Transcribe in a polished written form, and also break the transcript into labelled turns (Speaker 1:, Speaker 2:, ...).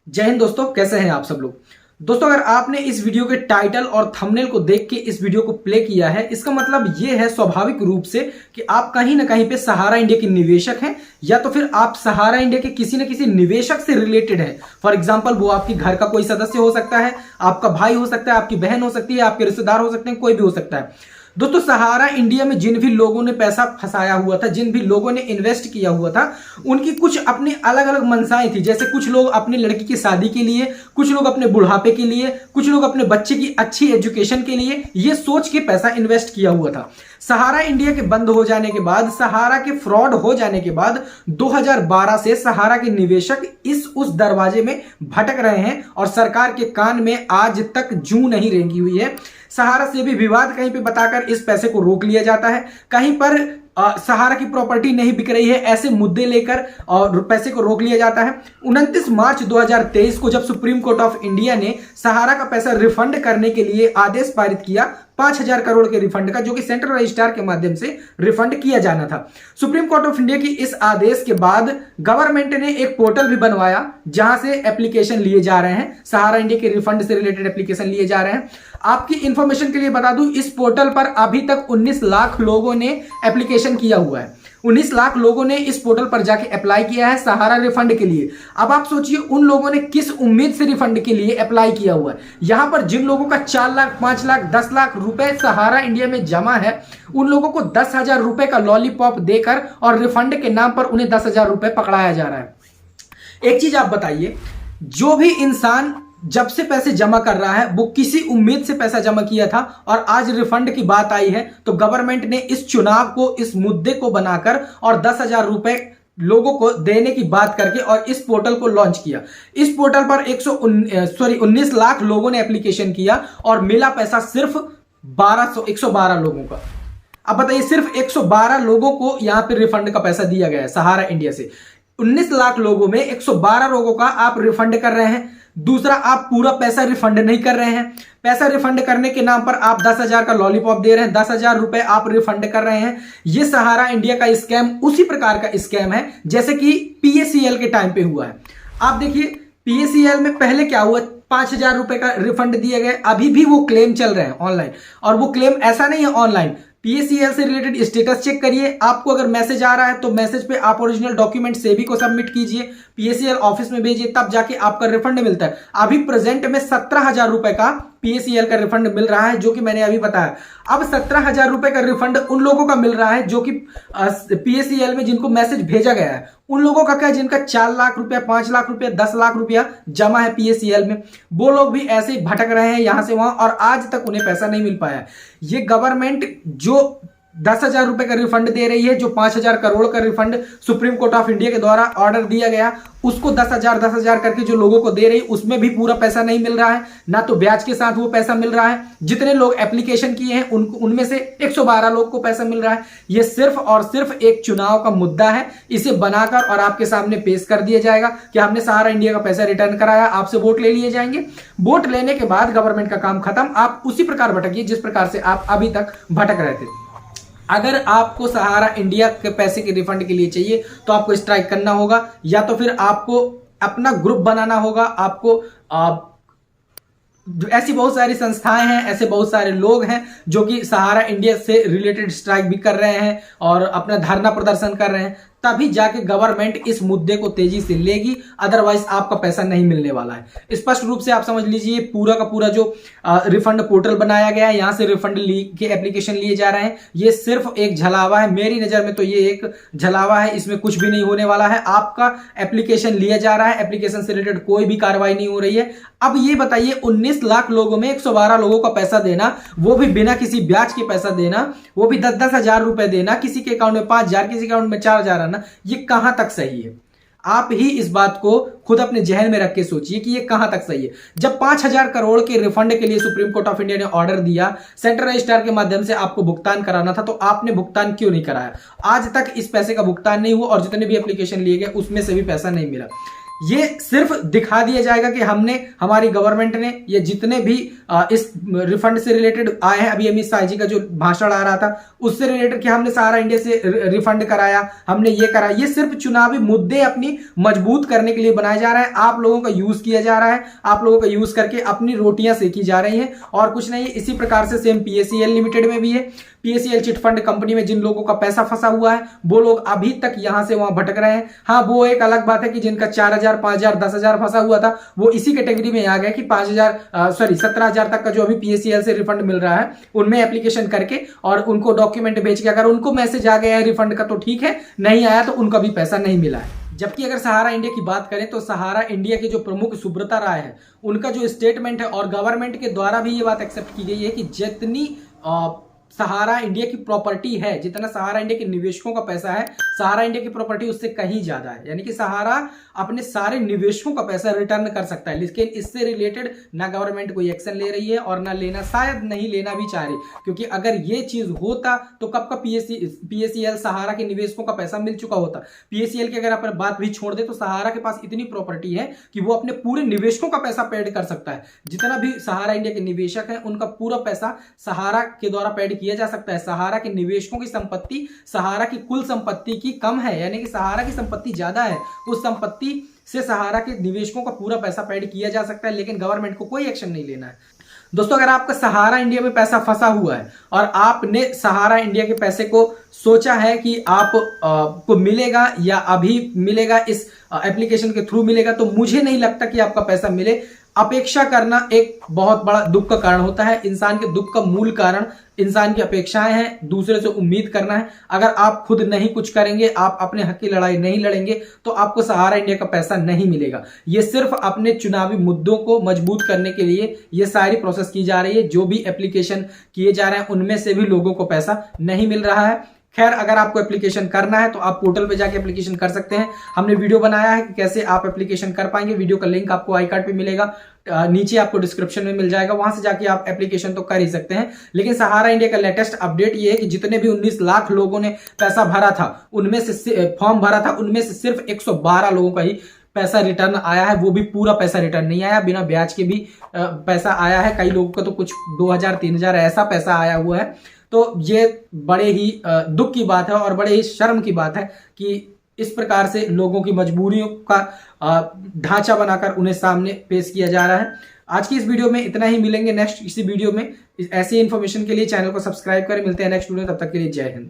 Speaker 1: जय हिंद दोस्तों, कैसे हैं आप सब लोग। दोस्तों, अगर आपने इस वीडियो के टाइटल और थंबनेल को देख के इस वीडियो को प्ले किया है, इसका मतलब ये है स्वाभाविक रूप से कि आप कहीं ना कहीं पे सहारा इंडिया के निवेशक हैं, या तो फिर आप सहारा इंडिया के किसी न किसी निवेशक से रिलेटेड हैं। फॉर एग्जांपल, वो आपके घर का कोई सदस्य हो सकता है, आपका भाई हो सकता है, आपकी बहन हो सकती है, आपके रिश्तेदार हो सकते हैं, कोई भी हो सकता है। दोस्तों, सहारा इंडिया में जिन भी लोगों ने पैसा फंसाया हुआ था, जिन भी लोगों ने इन्वेस्ट किया हुआ था, उनकी कुछ अपनी अलग अलग मंशाएं थी। जैसे कुछ लोग अपनी लड़की की शादी के लिए, कुछ लोग अपने बुढ़ापे के लिए, कुछ लोग अपने बच्चे की अच्छी एजुकेशन के लिए ये सोच के पैसा इन्वेस्ट किया हुआ था। सहारा इंडिया के बंद हो जाने के बाद, सहारा के फ्रॉड हो जाने के बाद 2012 से सहारा के निवेशक इस उस दरवाजे में भटक रहे हैं और सरकार के कान में आज तक जूं नहीं रेंगी हुई है। सहारा से भी विवाद कहीं पे बताकर इस पैसे को रोक लिया जाता है, कहीं पर सहारा की प्रॉपर्टी नहीं बिक रही है, ऐसे मुद्दे लेकर और पैसे को रोक लिया जाता है। 29 मार्च 2023 को जब सुप्रीम कोर्ट ऑफ इंडिया ने सहारा का पैसा रिफंड करने के लिए आदेश पारित किया 5,000 करोड़ के रिफंड का, जो कि सेंट्रल रजिस्ट्रार के माध्यम से रिफंड किया जाना था। सुप्रीम कोर्ट ऑफ इंडिया की इस आदेश के बाद गवर्नमेंट ने एक पोर्टल भी बनवाया जहां से एप्लीकेशन लिए जा रहे हैं, सहारा इंडिया के रिफंड से रिलेटेड एप्लीकेशन लिए जा रहे हैं। आपकी इंफॉर्मेशन के लिए बता दूं, इस पोर्टल पर अभी तक 19 लाख लोगों ने एप्लीकेशन किया हुआ है। 19 लाख लोगों ने इस पोर्टल पर जाके अप्लाई किया है सहारा रिफंड के लिए। अब आप सोचिए उन लोगों ने किस उम्मीद से रिफंड के लिए अप्लाई किया हुआ है। यहां पर जिन लोगों का 4 लाख, 5 लाख, 10 लाख रुपए सहारा इंडिया में जमा है, उन लोगों को 10,000 रुपए का लॉलीपॉप देकर और रिफंड के नाम पर उन्हें 10,000 रुपए पकड़ाया जा रहा है। एक चीज आप बताइए, जो भी इंसान जब से पैसे जमा कर रहा है वो किसी उम्मीद से पैसा जमा किया था, और आज रिफंड की बात आई है तो गवर्नमेंट ने इस चुनाव को, इस मुद्दे को बनाकर और 10,000 रुपए लोगों को देने की बात करके और इस पोर्टल को लॉन्च किया। इस पोर्टल पर 19 लाख लोगों ने एप्लीकेशन किया और मिला पैसा सिर्फ 112 लोगों का। अब बताइए, सिर्फ 112 लोगों को यहां पर रिफंड का पैसा दिया गया है सहारा इंडिया से। 19 लाख लोगों में 112 लोगों का आप रिफंड कर रहे हैं। दूसरा, आप पूरा पैसा रिफंड नहीं कर रहे हैं। पैसा रिफंड करने के नाम पर आप 10,000 का लॉलीपॉप दे रहे हैं, 10,000 रुपए आप रिफंड कर रहे हैं। यह सहारा इंडिया का स्कैम उसी प्रकार का स्कैम है जैसे कि पीएसीएल के टाइम पे हुआ है। आप देखिए, पीएसीएल में पहले क्या हुआ, 5,000 रुपए का रिफंड दिए गए, अभी भी वो क्लेम चल रहे हैं ऑनलाइन। और वो क्लेम ऐसा नहीं है ऑनलाइन, पीएसीएल से रिलेटेड स्टेटस चेक करिए। आपको अगर मैसेज आ रहा है तो मैसेज पे आप ओरिजिनल डॉक्यूमेंट सेबी को सबमिट कीजिए, पीएसीएल ऑफिस में भेजिए, तब जाके आपका रिफंड मिलता है। अभी प्रेजेंट में 17,000 रुपए का पीएसीएल का रिफंड मिल रहा है, जो कि मैंने अभी बताया। अब 17,000 रुपए का रिफंड उन लोगों का मिल रहा है जो कि पीएसीएल में जिनको मैसेज भेजा गया है, उन लोगों का क्या, जिनका 4 लाख रुपया, 5 लाख रुपया, 10 लाख रुपया जमा है पीएसीएल में। वो लोग भी ऐसे ही भटक रहे हैं यहां से वहां और आज तक उन्हें पैसा नहीं मिल पाया। ये गवर्नमेंट जो 10,000 रुपए का रिफंड दे रही है, जो 5,000 करोड़ का refund supreme court of India के द्वारा ऑर्डर दिया गया, उसको 10,000 करके जो लोगों को दे रही, उसमें भी पूरा पैसा नहीं मिल रहा है, ना तो ब्याज के साथ वो पैसा मिल रहा है। जितने लोग एप्लीकेशन किए हैं उनमें से 112 लोग को पैसा मिल रहा है। ये सिर्फ और सिर्फ एक चुनाव का मुद्दा है। इसे बनाकर और आपके सामने पेश कर दिया जाएगा कि हमने सहारा इंडिया का पैसा रिटर्न कराया, आपसे वोट ले लिए जाएंगे। वोट लेने के बाद गवर्नमेंट का काम खत्म। आप उसी प्रकार भटकिए जिस प्रकार से आप अभी तक भटक रहे थे। अगर आपको सहारा इंडिया के पैसे के रिफंड के लिए चाहिए तो आपको स्ट्राइक करना होगा, या तो फिर आपको अपना ग्रुप बनाना होगा। आपको ऐसी बहुत सारी संस्थाएं हैं, ऐसे बहुत सारे लोग हैं जो कि सहारा इंडिया से रिलेटेड स्ट्राइक भी कर रहे हैं और अपना धरना प्रदर्शन कर रहे हैं। तभी जाके गवर्नमेंट इस मुद्दे को तेजी से लेगी, अदरवाइज आपका पैसा नहीं मिलने वाला है। स्पष्ट रूप से आप समझ लीजिए, पूरा का पूरा जो रिफंड पोर्टल बनाया गया है, यहां से रिफंड के एप्लीकेशन लिए जा रहे हैं, ये सिर्फ एक झलावा है। मेरी नजर में तो ये एक झलावा है, इसमें कुछ भी नहीं होने वाला है। आपका एप्लीकेशन लिया जा रहा है, एप्लीकेशन से रिलेटेड कोई भी कार्रवाई नहीं हो रही है। अब ये बताइए, 19 लाख लोगों में 112 लोगों का पैसा देना, वो भी बिना किसी ब्याज के पैसा देना, वो भी 10,000 रुपए देना, किसी के अकाउंट में 5,000, किसी के अकाउंट में 4,000 आना, ये कहां तक सही है? आप ही इस बात को खुद अपने जहन में रख के सोचिए कि ये कहां तक सही है। जब 5,000 करोड़ के रिफंड के लिए सुप्रीम कोर्ट ऑफ इंडिया ने ऑर्डर दिया, सेंट्रल रजिस्ट्रार के माध्यम से आपको भुगतान कराना था, तो आपने भुगतान क्यों नहीं कराया? आज तक इस पैसे का भुगतान नहीं हुआ और जितने भी एप्लीकेशन लिए गए उसमें से भी पैसा नहीं मिला। ये सिर्फ दिखा दिया जाएगा कि हमने, हमारी गवर्नमेंट ने, ये जितने भी इस रिफंड से रिलेटेड आए हैं, अभी अमित शाह जी का जो भाषण आ रहा था उससे रिलेटेड कि हमने सहारा इंडिया से रिफंड कराया, हमने ये करा, ये सिर्फ चुनावी मुद्दे अपनी मजबूत करने के लिए बनाए जा रहे हैं। आप लोगों का यूज किया जा रहा है, आप लोगों का यूज करके अपनी रोटियां सेकी जा रही हैं और कुछ नहीं है। इसी प्रकार से सेम पीएससीएल लिमिटेड में भी है। पीएससीएल चिटफंड कंपनी में जिन लोगों का पैसा फंसा हुआ है वो लोग अभी तक यहां से वहां भटक रहे हैं। हाँ, वो एक अलग बात है कि जिनका 4,000, 5,000, 10,000 फंसा हुआ था वो इसी कैटेगरी में आ गया कि 17,000 तक का जो अभी पीएससीएल से रिफंड मिल रहा है उनमें एप्लीकेशन करके और उनको डॉक्यूमेंट भेज के अगर उनको मैसेज आ गया है रिफंड का तो ठीक है, नहीं आया तो उनका भी पैसा नहीं मिला है। जबकि अगर सहारा इंडिया की बात करें तो सहारा इंडिया के जो प्रमुख सुब्रता राय है उनका जो स्टेटमेंट है और गवर्नमेंट के द्वारा भी ये बात एक्सेप्ट की गई है कि जितनी सहारा इंडिया की प्रॉपर्टी है, जितना सहारा इंडिया के निवेशकों का पैसा है, सहारा इंडिया की प्रॉपर्टी उससे कहीं ज्यादा है। यानी कि सहारा अपने सारे निवेशकों का पैसा रिटर्न कर सकता है, लेकिन इससे रिलेटेड ना गवर्नमेंट कोई एक्शन ले रही है और ना लेना, शायद नहीं लेना भी चाह रही, क्योंकि अगर ये चीज होता तो कब का पीएससीएल सहारा के निवेशकों का पैसा मिल चुका होता। पीएससीएल की अगर अपन बात भी छोड़ दे तो सहारा के पास इतनी प्रॉपर्टी है कि वो अपने पूरे निवेशकों का पैसा पेड कर सकता है। जितना भी सहारा इंडिया के निवेशक है उनका पूरा पैसा सहारा के द्वारा पेड किया जा सकता है। सहारा के निवेशकों की संपत्ति सहारा की कुल संपत्ति की कम है, यानी कि सहारा की संपत्ति ज्यादा है, उस संपत्ति से सहारा के निवेशकों का पूरा पैसा पेड किया जा सकता है, लेकिन गवर्नमेंट को कोई एक्शन नहीं लेना है। दोस्तों, अगर आपका सहारा इंडिया में पैसा फंसा हुआ है और आपने सहारा इंडिया के पैसे को सोचा है कि आप को मिलेगा या अभी मिलेगा, इस एप्लीकेशन के थ्रू मिलेगा, तो मुझे नहीं लगता कि आपका पैसा मिले। अपेक्षा करना एक बहुत बड़ा दुख का कारण होता है। इंसान के दुख का मूल कारण इंसान की अपेक्षाएं हैं, दूसरे से उम्मीद करना है। अगर आप खुद नहीं कुछ करेंगे, आप अपने हक की लड़ाई नहीं लड़ेंगे तो आपको सहारा इंडिया का पैसा नहीं मिलेगा। ये सिर्फ अपने चुनावी मुद्दों को मजबूत करने के लिए ये सारी प्रोसेस की जा रही है। जो भी एप्लीकेशन किए जा रहे हैं उनमें से भी लोगों को पैसा नहीं मिल रहा है। खैर, अगर आपको एप्लीकेशन करना है तो आप पोर्टल पे जाके एप्लीकेशन कर सकते हैं। हमने वीडियो बनाया है कि कैसे आप एप्लीकेशन कर पाएंगे। वीडियो का लिंक आपको आई कार्ड पे मिलेगा, नीचे आपको डिस्क्रिप्शन में मिल जाएगा, वहां से जाके आप एप्लीकेशन तो कर ही सकते हैं। लेकिन सहारा इंडिया का लेटेस्ट अपडेट ये है कि जितने भी 19 लाख लोगों ने पैसा भरा था, उनमें से फॉर्म भरा था, उनमें से सिर्फ 112 लोगों का ही पैसा रिटर्न आया है। वो भी पूरा पैसा रिटर्न नहीं आया, बिना ब्याज के भी पैसा आया है। कई लोगों का तो कुछ 2,000, 3,000 ऐसा पैसा आया हुआ है। तो ये बड़े ही दुख की बात है और बड़े ही शर्म की बात है कि इस प्रकार से लोगों की मजबूरियों का ढांचा बनाकर उन्हें सामने पेश किया जा रहा है। आज की इस वीडियो में इतना ही, मिलेंगे नेक्स्ट इसी वीडियो में। ऐसी इन्फॉर्मेशन के लिए चैनल को सब्सक्राइब करें। मिलते हैं नेक्स्ट वीडियो, तब तक के लिए जय हिंद।